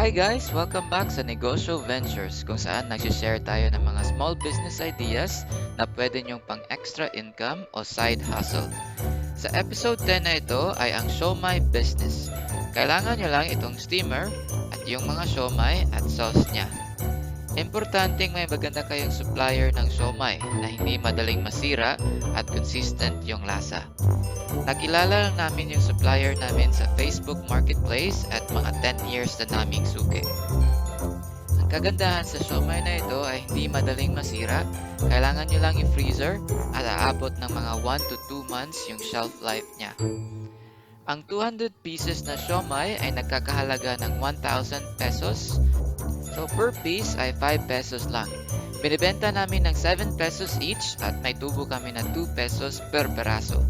Hi guys! Welcome back sa Negosyo Ventures kung saan nagsishare tayo ng mga small business ideas na pwede nyong pang extra income o side hustle. Sa episode 10 na ito ay ang siomai business. Kailangan nyo lang itong steamer at yung mga siomai at sauce niya. Importanteng may maganda kayong supplier ng siomai na hindi madaling masira at consistent yung lasa. Nakilala lang namin yung supplier namin sa Facebook Marketplace at mga 10 years na naming suki. Ang kagandahan sa siomai na ito ay hindi madaling masira, kailangan nyo lang i-freezer at aabot ng mga 1 to 2 months yung shelf life niya. Ang 200 pieces na siomai ay nagkakahalaga ng 1,000 pesos, so per piece ay 5 pesos lang. Binibenta namin ng 7 pesos each at may tubo kami ng 2 pesos per peraso.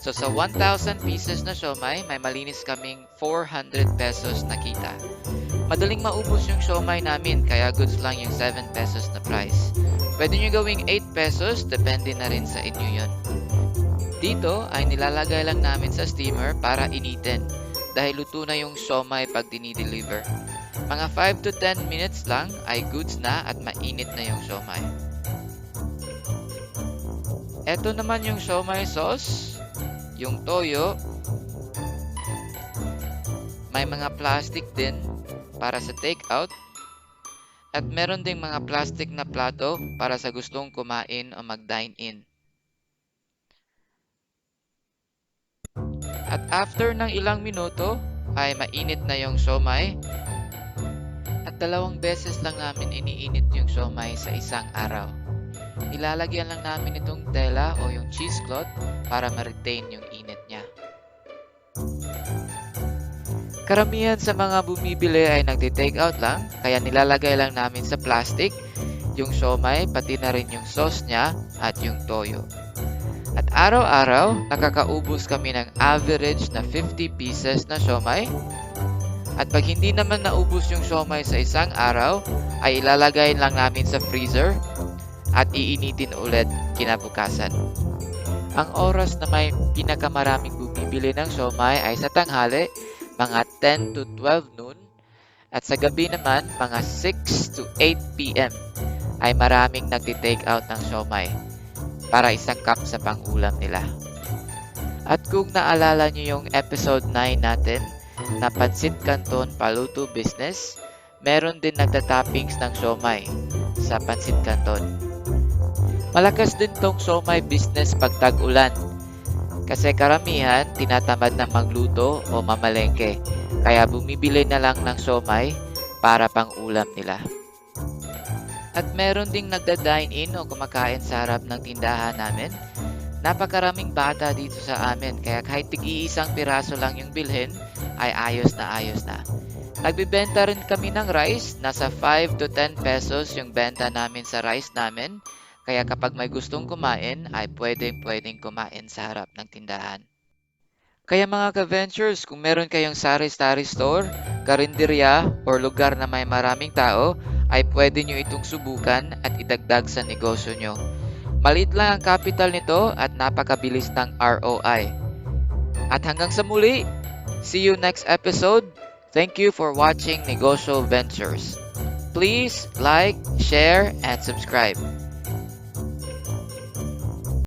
So sa 1,000 pieces na siomai, may malinis kaming 400 pesos na kita. Madaling maubos yung siomai namin, kaya goods lang yung 7 pesos na price. Pwede nyo gawing 8 pesos, depende na rin sa inyo yon. Dito ay nilalagay lang namin sa steamer para initin, dahil luto na yung siomai pag dinideliver. Mga 5 to 10 minutes lang ay goods na at mainit na yung siomai. Ito naman yung siomai sauce. Yung toyo, may mga plastic din para sa take-out at meron ding mga plastic na plato para sa gustong kumain o mag-dine-in. At after ng ilang minuto ay mainit na yung siomai at 2 beses lang namin iniinit yung siomai sa isang araw. Ilalagyan lang namin itong tela o yung cheesecloth para ma-retain yung init niya. Karamihan sa mga bumibili ay nagti-take out lang, kaya nilalagay lang namin sa plastic yung siomai, pati na rin yung sauce niya at yung toyo. At araw-araw, nakakaubos kami ng average na 50 pieces na siomai. At pag hindi naman naubos yung siomai sa isang araw, ay ilalagay lang namin sa freezer at iinitin ulit kinabukasan. Ang oras na may pinakamaraming bumibili ng siomai ay sa tanghali, mga 10 to 12 noon, at sa gabi naman, mga 6 to 8 p.m. ay maraming nagti-take out ng siomai para isang cup sa pang-ulam nila. At kung naalala nyo yung episode 9 natin na Pansit Canton Paluto Business, meron din nagtatoppings ng siomai sa Pansit Canton. Malakas din tong siomai business pag tag-ulan kasi karamihan tinatamad na magluto o mamalengke, kaya bumibili na lang ng siomai para pang ulam nila. At meron ding nagda-dine-in o kumakain sa harap ng tindahan namin. Napakaraming bata dito sa amin, kaya kahit tig-iisang piraso lang yung bilhin ay ayos na ayos na. Nagbibenta rin kami ng rice, nasa 5 to 10 pesos yung benta namin sa rice namin. Kaya kapag may gustong kumain, ay pwedeng kumain sa harap ng tindahan. Kaya mga ka-ventures, kung meron kayong sari-sari store, karinderya, or lugar na may maraming tao, ay pwede nyo itong subukan at idagdag sa negosyo nyo. Maliit lang ang capital nito at napakabilis ng ROI. At hanggang sa muli, see you next episode. Thank you for watching Negosyo Ventures. Please like, share, and subscribe.